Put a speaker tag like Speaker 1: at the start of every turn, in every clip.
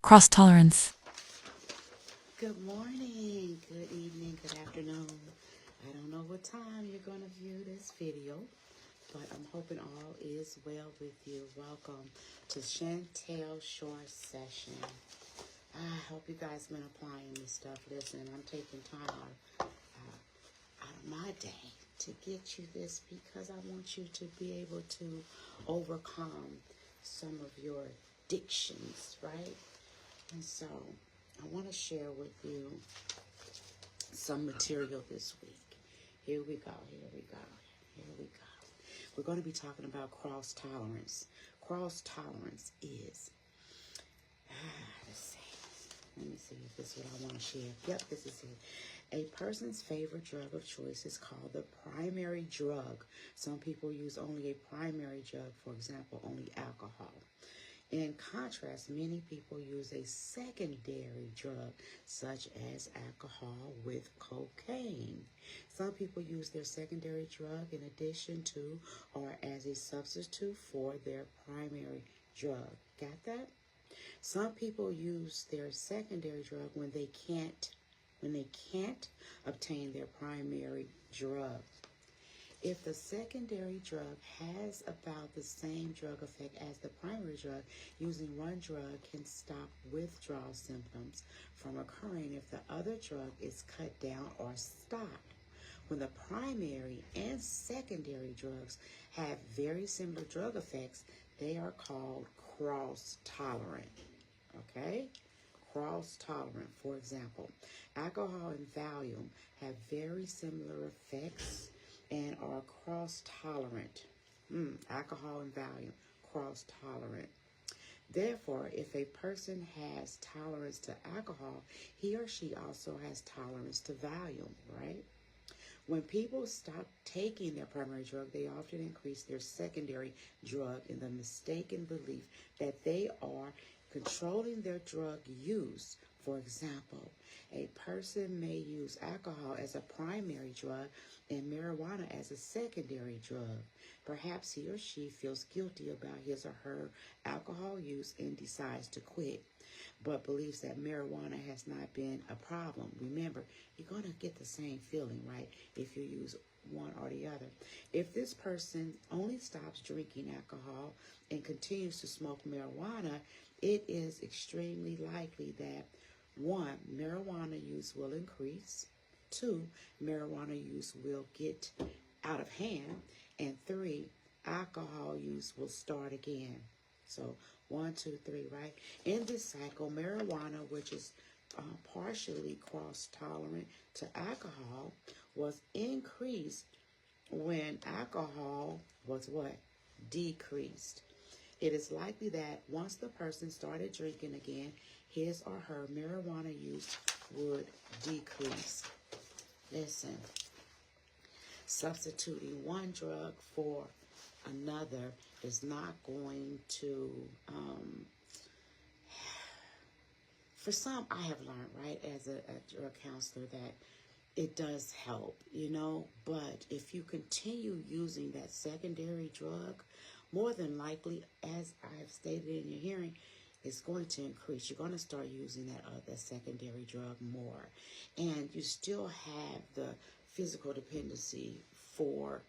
Speaker 1: Cross tolerance.
Speaker 2: Good morning, good evening, good afternoon. I don't know what time you're going to view this video, but I'm hoping all is well with you. Welcome to Chantell Short Session. I hope you guys been applying this stuff. Listen, I'm taking time out of my day to get you this because I want you to be able to overcome some of your addictions, right? And so I want to share with you some material this week. Here we go. We're going to be talking about cross tolerance. Cross tolerance is, let me see if this is what I want to share. Yep, this is it. A person's favorite drug of choice is called the primary drug. Some people use only a primary drug, for example, only alcohol. In contrast, many people use a secondary drug, such as alcohol with cocaine. Some people use their secondary drug in addition to or as a substitute for their primary drug. Got that? Some people use their secondary drug when they can't obtain their primary drug. If the secondary drug has about the same drug effect as the primary drug, using one drug can stop withdrawal symptoms from occurring if the other drug is cut down or stopped. When the primary and secondary drugs have very similar drug effects, they are called cross-tolerant. Okay? Cross-tolerant. For example, alcohol and Valium have very similar effects and are cross-tolerant. Alcohol and Valium, cross-tolerant. Therefore, if a person has tolerance to alcohol, he or she also has tolerance to Valium, right? When people stop taking their primary drug, they often increase their secondary drug in the mistaken belief that they are controlling their drug use. For example, a person may use alcohol as a primary drug and marijuana as a secondary drug. Perhaps he or she feels guilty about his or her alcohol use and decides to quit, but believes that marijuana has not been a problem. Remember, you're going to get the same feeling, right, if you use one or the other. If this person only stops drinking alcohol and continues to smoke marijuana, it is extremely likely that 1, marijuana use will increase, 2, marijuana use will get out of hand, and 3, alcohol use will start again. So 1, 2, 3, right? In this cycle, marijuana, which is partially cross-tolerant to alcohol, was increased when alcohol was what? Decreased. It is likely that once the person started drinking again, his or her marijuana use would decrease. Listen, substituting one drug for another is not going to, for some, I have learned, right, as a drug counselor, that it does help, but if you continue using that secondary drug, more than likely, as I have stated in your hearing, it's going to increase. You're going to start using that secondary drug more. And you still have the physical dependency for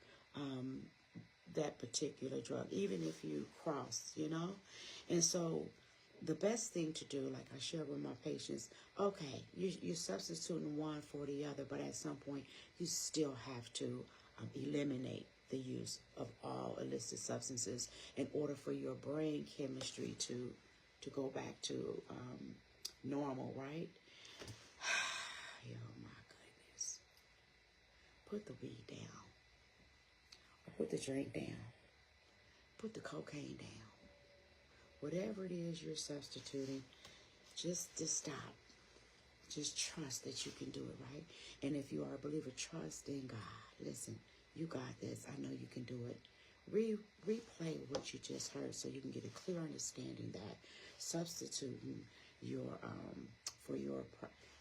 Speaker 2: that particular drug, even if you cross, And so the best thing to do, like I share with my patients, okay, you're substituting one for the other, but at some point you still have to eliminate the use of all illicit substances in order for your brain chemistry to go back to normal, right? Oh my goodness. Put the weed down. Or put the drink down. Put the cocaine down. Whatever it is you're substituting, just stop. Just trust that you can do it, right? And if you are a believer, trust in God. Listen, you got this. I know you can do it. Replay what you just heard so you can get a clear understanding that substituting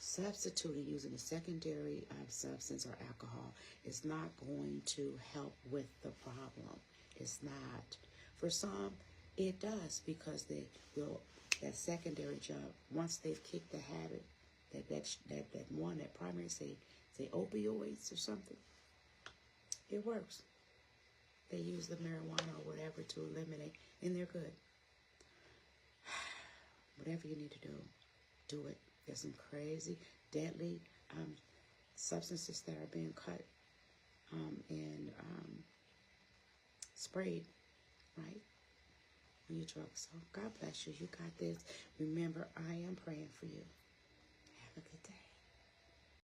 Speaker 2: substituting using a secondary substance or alcohol is not going to help with the problem. It's not. For some, it does, because they will that secondary drug, once they've kicked the habit, that primary, say opioids or something, it works. They use the marijuana or whatever to eliminate, and they're good. Whatever you need to do it. There's some crazy, deadly substances that are being cut and sprayed, right, on your drugs. So God bless you. You got this. Remember, I am praying for you. Have a good day.